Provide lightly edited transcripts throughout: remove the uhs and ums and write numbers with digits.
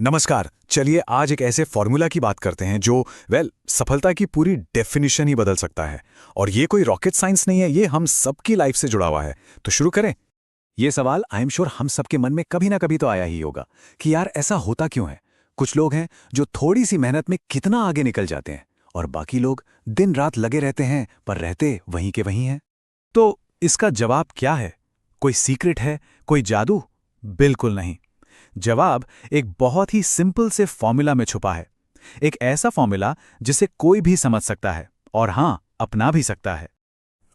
नमस्कार। चलिए आज एक ऐसे फॉर्मूला की बात करते हैं जो सफलता की पूरी डेफिनेशन ही बदल सकता है। और ये कोई रॉकेट साइंस नहीं है, ये हम सबकी लाइफ से जुड़ा हुआ है। तो शुरू करें। ये सवाल आई एम श्योर हम सबके मन में कभी ना कभी तो आया ही होगा कि यार ऐसा होता क्यों है। कुछ लोग हैं जो थोड़ी सी मेहनत में कितना आगे निकल जाते हैं और बाकी लोग दिन रात लगे रहते हैं पर रहते वहीं के वहीं हैं। तो इसका जवाब क्या है? कोई सीक्रेट है, कोई जादू? बिल्कुल नहीं। जवाब एक बहुत ही सिंपल से फॉर्मूला में छुपा है। एक ऐसा फॉर्मूला जिसे कोई भी समझ सकता है और हां, अपना भी सकता है।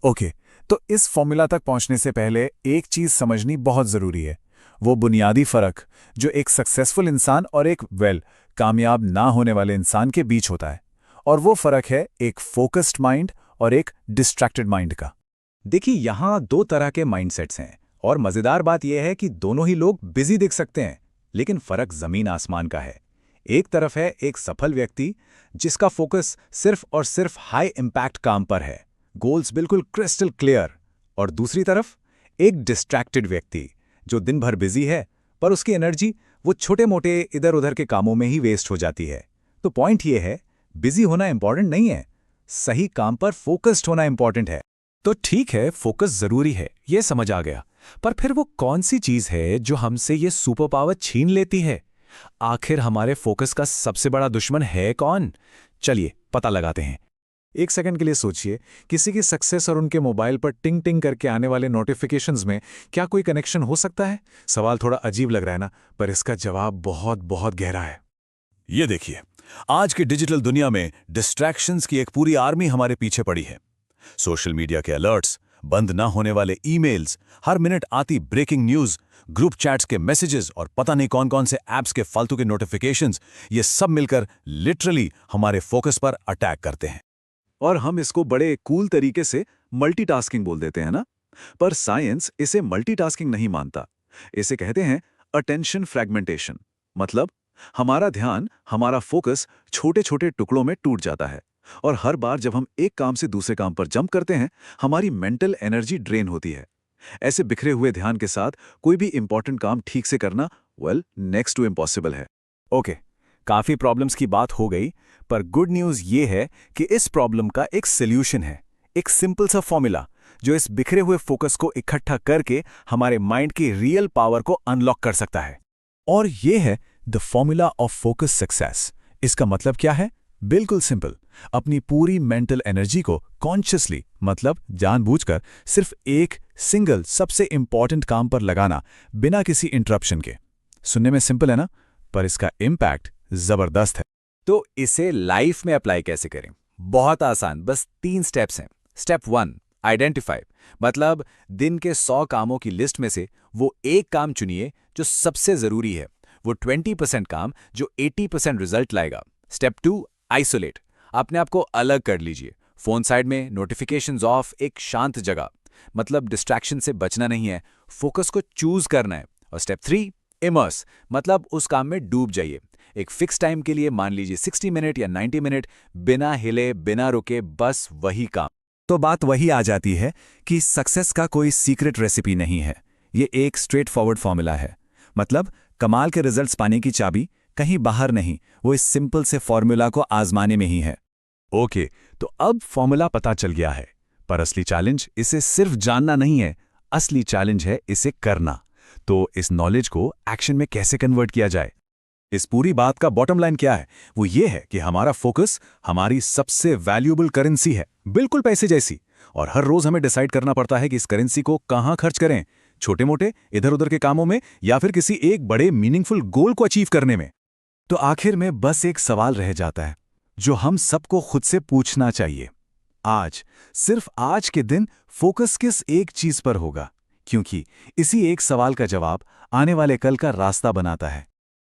ओके, तो इस फॉर्मूला तक पहुंचने से पहले एक चीज समझनी बहुत जरूरी है। वो बुनियादी फर्क जो एक सक्सेसफुल इंसान और एक कामयाब ना होने वाले इंसान के बीच होता है। और वो फर्क है एक फोकस्ड माइंड और एक डिस्ट्रैक्टेड माइंड का। देखिए, यहां दो तरह के माइंडसेट्स हैं और मजेदार बात यह है कि दोनों ही लोग बिजी दिख सकते हैं, लेकिन फर्क जमीन आसमान का है। एक तरफ है एक सफल व्यक्ति जिसका फोकस सिर्फ और सिर्फ हाई इंपैक्ट काम पर है, गोल्स बिल्कुल क्रिस्टल क्लियर। और दूसरी तरफ एक डिस्ट्रैक्टेड व्यक्ति जो दिन भर बिजी है पर उसकी एनर्जी वो छोटे मोटे इधर उधर के कामों में ही वेस्ट हो जाती है। तो पॉइंट ये है, बिजी होना इंपॉर्टेंट नहीं है, सही काम पर फोकस्ड होना इंपॉर्टेंट है। तो ठीक है, फोकस जरूरी है, ये समझ आ गया। पर फिर वो कौन सी चीज है जो हमसे ये सुपर पावर छीन लेती है? आखिर हमारे फोकस का सबसे बड़ा दुश्मन है कौन? चलिए पता लगाते हैं। एक सेकंड के लिए सोचिए, किसी की सक्सेस और उनके मोबाइल पर टिंग टिंग करके आने वाले नोटिफिकेशंस में क्या कोई कनेक्शन हो सकता है? सवाल थोड़ा अजीब लग रहा है ना, पर इसका जवाब बहुत बहुत गहरा है। ये देखिए, आज की डिजिटल दुनिया में डिस्ट्रैक्शंस की एक पूरी आर्मी हमारे पीछे पड़ी है। सोशल मीडिया के अलर्ट्स, बंद ना होने वाले ईमेल्स, हर मिनट आती ब्रेकिंग न्यूज, ग्रुप चैट्स के मैसेजेस और पता नहीं कौन कौन से ऐप्स के फालतू के नोटिफिकेशंस, ये सब मिलकर लिटरली हमारे फोकस पर अटैक करते हैं। और हम इसको बड़े कूल तरीके से मल्टीटास्किंग बोल देते हैं ना, पर साइंस इसे मल्टीटास्किंग नहीं मानता। इसे कहते हैं अटेंशन फ्रैगमेंटेशन। मतलब हमारा ध्यान, हमारा फोकस छोटे छोटे टुकड़ों में टूट जाता है और हर बार जब हम एक काम से दूसरे काम पर जंप करते हैं, हमारी मेंटल एनर्जी ड्रेन होती है। ऐसे बिखरे हुए ध्यान के साथ कोई भी इंपॉर्टेंट काम ठीक से करना नेक्स्ट टू इम्पॉसिबल है। ओके, काफी प्रॉब्लम्स की बात हो गई, पर गुड न्यूज ये है कि इस प्रॉब्लम का एक सोल्यूशन है। एक सिंपल सा फॉर्मूला जो इस बिखरे हुए फोकस को इकट्ठा करके हमारे माइंड की रियल पावर को अनलॉक कर सकता है। और ये है the formula of focus success. इसका मतलब क्या है? बिल्कुल सिंपल, अपनी पूरी मेंटल एनर्जी को कॉन्शियसली, मतलब जानबूझकर, सिर्फ एक सिंगल सबसे इंपॉर्टेंट काम पर लगाना, बिना किसी इंटरप्शन के। सुनने में सिंपल है ना, पर इसका इम्पैक्ट जबरदस्त है। तो इसे लाइफ में अप्लाई कैसे करें? बहुत आसान, बस 3 स्टेप्स हैं। स्टेप 1, आइडेंटिफाई, मतलब दिन के 100 कामों की लिस्ट में से वो एक काम चुनिए जो सबसे जरूरी है, वो 20% काम जो 80% रिजल्ट लाएगा। स्टेप 2, आइसोलेट, अपने आप को अलग कर लीजिए। फोन साइड में, नोटिफिकेशंस ऑफ, एक शांत जगह, मतलब डिस्ट्रैक्शन से बचना नहीं है, फोकस को चूज करना है। और स्टेप 3, इमर्स, मतलब उस काम में डूब जाइए। एक फिक्स टाइम के लिए, मान लीजिए 60 मिनट या 90 मिनट, बिना हिले बिना रुके, बस वही काम। तो बात वही आ जाती है कि सक्सेस का कोई सीक्रेट रेसिपी नहीं है, ये एक स्ट्रेट फॉरवर्ड फॉर्मूला है। मतलब कमाल के रिजल्ट्स पाने की चाबी कहीं बाहर नहीं, वो इस सिंपल से फॉर्मूला को आजमाने में ही है। ओके, तो अब फॉर्मूला पता चल गया है, पर असली चैलेंज इसे सिर्फ जानना नहीं है, असली चैलेंज है इसे करना। तो इस नॉलेज को एक्शन में कैसे कन्वर्ट किया जाए? इस पूरी बात का बॉटम लाइन क्या है? वो ये है कि हमारा फोकस हमारी सबसे वैल्यूएबल करेंसी है, बिल्कुल पैसे जैसी। और हर रोज हमें डिसाइड करना पड़ता है कि इस करेंसी को कहां खर्च करें, छोटे मोटे इधर उधर के कामों में या फिर किसी एक बड़े मीनिंगफुल गोल को अचीव करने में। तो आखिर में बस एक सवाल रह जाता है जो हम सबको खुद से पूछना चाहिए। आज, सिर्फ आज के दिन फोकस किस एक चीज पर होगा? क्योंकि इसी एक सवाल का जवाब आने वाले कल का रास्ता बनाता है।